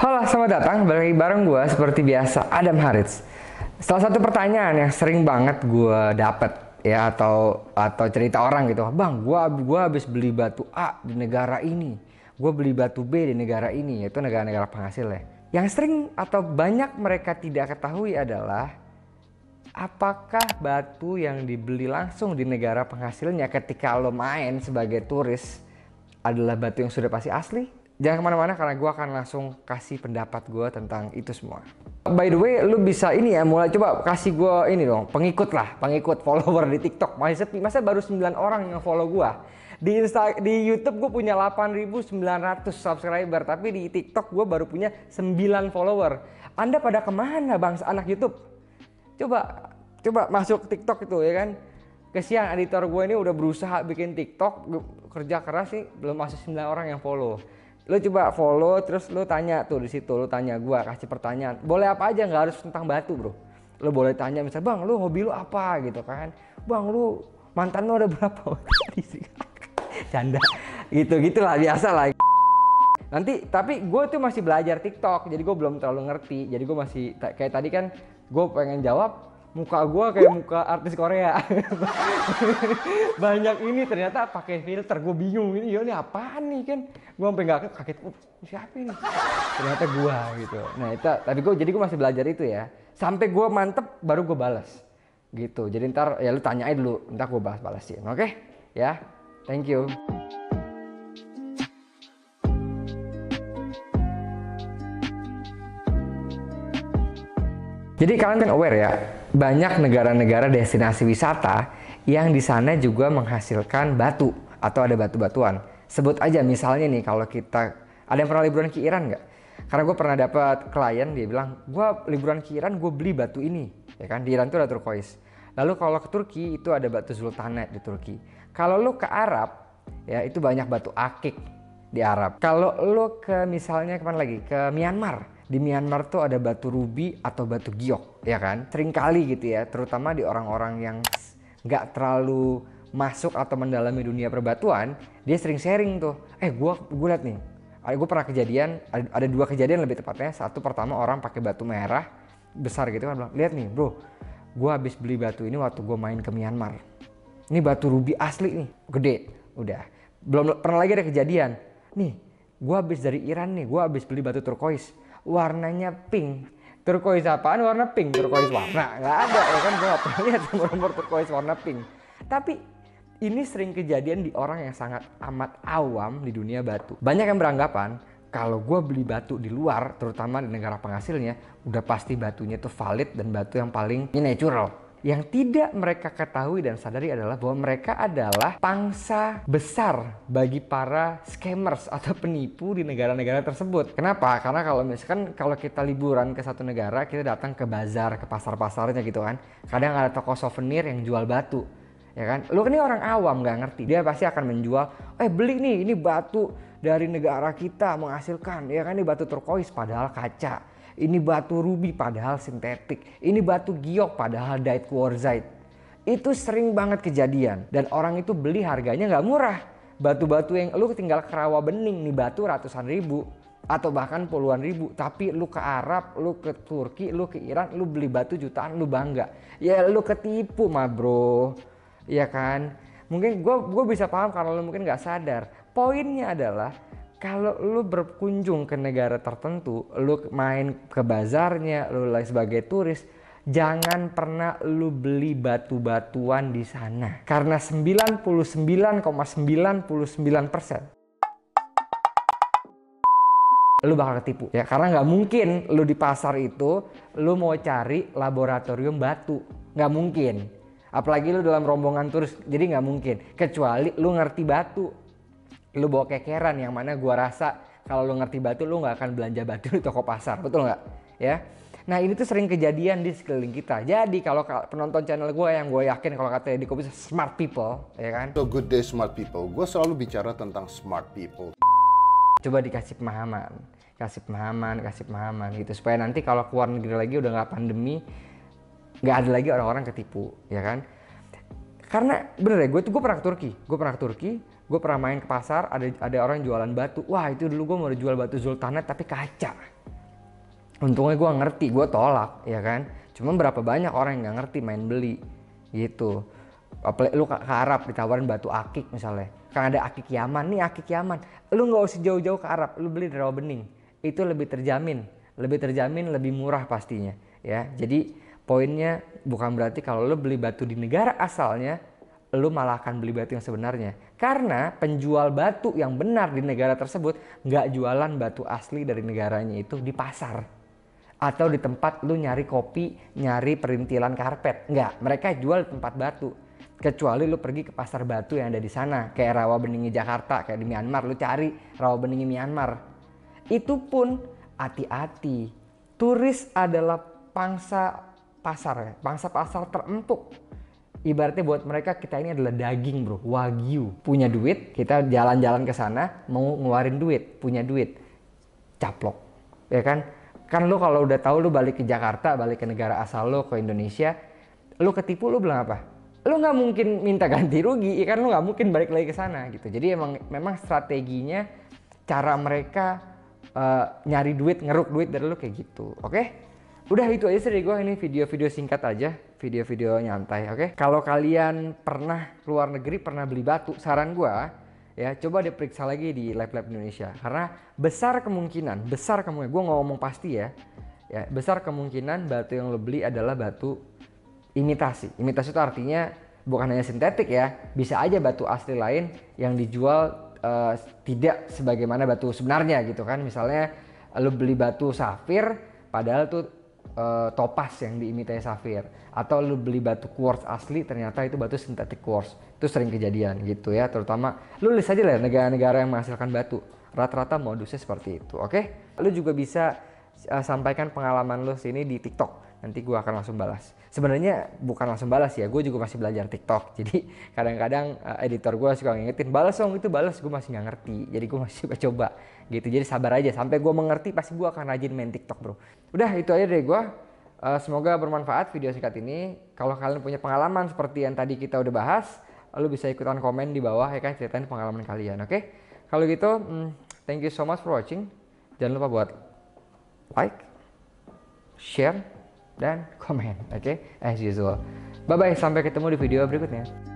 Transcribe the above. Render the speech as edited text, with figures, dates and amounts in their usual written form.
Halo, selamat datang balik bareng gue seperti biasa, Adam Harits. Salah satu pertanyaan yang sering banget gue dapet ya atau cerita orang gitu, bang, gua habis beli batu A di negara ini, gue beli batu B di negara ini, yaitu negara-negara penghasil ya. Yang sering atau banyak mereka tidak ketahui adalah apakah batu yang dibeli langsung di negara penghasilnya ketika lo main sebagai turis adalah batu yang sudah pasti asli? Jangan kemana-mana karena gue akan langsung kasih pendapat gue tentang itu semua. By the way, lu bisa ini ya, mulai coba kasih gue ini dong, pengikut follower di TikTok. Masih sepi, masa baru 9 orang yang follow gue. Di YouTube gue punya 8.900 subscriber, tapi di TikTok gue baru punya 9 follower. Anda pada kemana bangsa anak YouTube? Coba masuk TikTok itu ya kan. Kesian editor gue ini udah berusaha bikin TikTok, kerja keras sih belum masuk 9 orang yang follow. Lo coba follow, terus lo tanya tuh di situ, lo tanya gua, kasih pertanyaan. Boleh apa aja, nggak harus tentang batu bro. Lo boleh tanya misalnya, bang, lo hobi lo apa gitu kan? Bang, lo mantan lo ada berapa? Canda, gitulah biasa lah. Nanti, tapi gue tuh masih belajar TikTok, jadi gue belum terlalu ngerti. Jadi gue masih kayak tadi kan, gue pengen jawab. Muka gue kayak muka artis Korea. Banyak ini ternyata pakai filter. Gue bingung ini apaan nih kan. Gue sampai nggak kaget. Siapa ini? Ternyata gue gitu. Nah itu, tapi jadi gue masih belajar itu ya. Sampai gue mantep baru gue balas. Gitu. Jadi ntar ya lu tanya aja dulu. Ntar gue balasin. Oke? Ya. Thank you. Jadi kalian kan aware ya, banyak negara-negara destinasi wisata yang di sana juga menghasilkan batu atau ada batu-batuan. Sebut aja misalnya nih, kalau kita ada yang pernah liburan ke Iran nggak? Karena gue pernah dapat klien, dia bilang, gue liburan ke Iran, gue beli batu ini, ya kan? Di Iran itu ada turquoise. Lalu kalau ke Turki itu ada batu Sultanate di Turki. Kalau lo ke Arab, ya itu banyak batu akik di Arab. Kalau lo ke misalnya kemana lagi? Ke Myanmar. Di Myanmar tuh ada batu rubi atau batu giok, ya kan? Sering kali gitu ya, terutama di orang-orang yang nggak terlalu masuk atau mendalami dunia perbatuan, dia sering sharing tuh. Gue liat nih, gue pernah kejadian, ada 2 kejadian lebih tepatnya. Satu, pertama orang pakai batu merah besar gitu kan, bilang, lihat nih bro, gue habis beli batu ini waktu gue main ke Myanmar. Ini batu rubi asli nih, gede, udah. Belum pernah lagi ada kejadian, nih, gue habis dari Iran nih, gue habis beli batu turquoise. Warnanya pink. Turquoise apaan warna pink? Turquoise warna nggak ada ya kan, gue gak pernah lihat nomor turquoise warna pink. Tapi ini sering kejadian di orang yang sangat amat awam di dunia batu. Banyak yang beranggapan kalau gue beli batu di luar, terutama di negara penghasilnya, udah pasti batunya itu valid dan batu yang paling natural. Yang tidak mereka ketahui dan sadari adalah bahwa mereka adalah pangsa besar bagi para scammers atau penipu di negara-negara tersebut. Kenapa? Karena kalau kita liburan ke satu negara, kita datang ke bazar, ke pasar-pasarnya gitu kan. Kadang ada toko souvenir yang jual batu, ya kan? Lu kan ini orang awam nggak ngerti, dia pasti akan menjual, beli nih, ini batu dari negara kita menghasilkan, ya kan, ini batu turquoise padahal kaca. Ini batu ruby padahal sintetik. Ini batu giok padahal dyed quartzite. Itu sering banget kejadian. Dan orang itu beli harganya nggak murah. Batu-batu yang lu tinggal ke rawa bening nih, batu ratusan ribu atau bahkan puluhan ribu. Tapi lu ke Arab, lu ke Turki, lu ke Iran, lu beli batu jutaan, lu bangga. Ya lu ketipu mah bro. Ya kan? Mungkin gue bisa paham kalau lu mungkin nggak sadar. Poinnya adalah, kalau lu berkunjung ke negara tertentu, lu main ke bazarnya, lu sebagai turis, jangan pernah lu beli batu-batuan di sana. Karena 99,99% lu bakal ketipu. Ya, karena nggak mungkin lu di pasar itu, lu mau cari laboratorium batu. Nggak mungkin. Apalagi lu dalam rombongan turis, jadi nggak mungkin. Kecuali lu ngerti batu. Lu bawa kekeran, yang mana gua rasa kalau lu ngerti batu, lu nggak akan belanja batu di toko pasar, betul nggak? Ya. Nah ini tuh sering kejadian di sekeliling kita. Jadi kalau penonton channel gue yang gue yakin kalau kata Deddy Kobusier smart people, ya kan? So good day smart people. Gue selalu bicara tentang smart people. Coba dikasih pemahaman gitu, supaya nanti kalau keluar negeri lagi udah nggak pandemi, nggak ada lagi orang-orang ketipu, ya kan? Karena bener ya, gue pernah ke Turki, gue pernah main ke pasar, ada orang jualan batu. Wah itu dulu gue mau jual batu Sultanate tapi kaca. Untungnya gue ngerti, gue tolak, ya kan. Cuma berapa banyak orang yang nggak ngerti main beli gitu. Apalagi lu ke Arab ditawarin batu akik misalnya, kan ada akik Yaman nih, akik Yaman. Lu nggak usah jauh-jauh ke Arab, lu beli di Rawabening. Itu lebih terjamin, lebih murah pastinya, ya. Jadi poinnya bukan berarti kalau lu beli batu di negara asalnya, lu malah akan beli batu yang sebenarnya. Karena penjual batu yang benar di negara tersebut nggak jualan batu asli dari negaranya itu di pasar. Atau di tempat lu nyari kopi, nyari perintilan karpet. Enggak, mereka jual di tempat batu. Kecuali lu pergi ke pasar batu yang ada di sana. Kayak Rawabeningi Jakarta, kayak di Myanmar. Lu cari Rawabeningi Myanmar. Itu pun hati-hati. Turis adalah pangsa pasar ya. Pangsa pasar terempuk. Ibaratnya buat mereka kita ini adalah daging bro, wagyu. Punya duit, kita jalan-jalan ke sana, mau ngeluarin duit, punya duit. Caplok, ya kan? Kan lu kalau udah tahu lu balik ke Jakarta, balik ke negara asal lu, ke Indonesia, lu ketipu, lu bilang apa? Lu nggak mungkin minta ganti rugi, ya kan? Lu nggak mungkin balik lagi ke sana gitu. Jadi memang strateginya, cara mereka nyari duit, ngeruk duit dari lu kayak gitu, oke? Udah itu aja dari gue, ini video-video singkat aja, video-video nyantai, oke? Kalau kalian pernah keluar negeri, pernah beli batu, saran gue ya coba diperiksa lagi di lab-lab Indonesia, karena besar kemungkinan gue nggak ngomong pasti ya, besar kemungkinan batu yang lo beli adalah batu imitasi. Imitasi itu artinya bukan hanya sintetik ya, bisa aja batu asli lain yang dijual tidak sebagaimana batu sebenarnya gitu kan. Misalnya lo beli batu safir padahal tuh topas yang diimitasi safir, atau lu beli batu quartz asli ternyata itu batu sintetik quartz. Itu sering kejadian gitu ya, terutama lu lihat aja lah negara-negara yang menghasilkan batu, rata-rata modusnya seperti itu, oke? Lu juga bisa sampaikan pengalaman lu sini di TikTok, nanti gua akan langsung balas. Sebenarnya bukan langsung balas ya, gue juga masih belajar TikTok, jadi kadang-kadang editor gue suka ngingetin balas dong, itu balas, gue masih nggak ngerti, jadi gue masih coba gitu. Jadi sabar aja, sampai gue mengerti pasti gue akan rajin main TikTok bro. Udah itu aja dari gue, semoga bermanfaat video singkat ini. Kalau kalian punya pengalaman seperti yang tadi kita udah bahas, lu bisa ikutan komen di bawah ya kan, ceritain pengalaman kalian, oke? Kalau gitu thank you so much for watching, jangan lupa buat like, share, dan komen, oke? As usual. Bye bye, sampai ketemu di video berikutnya.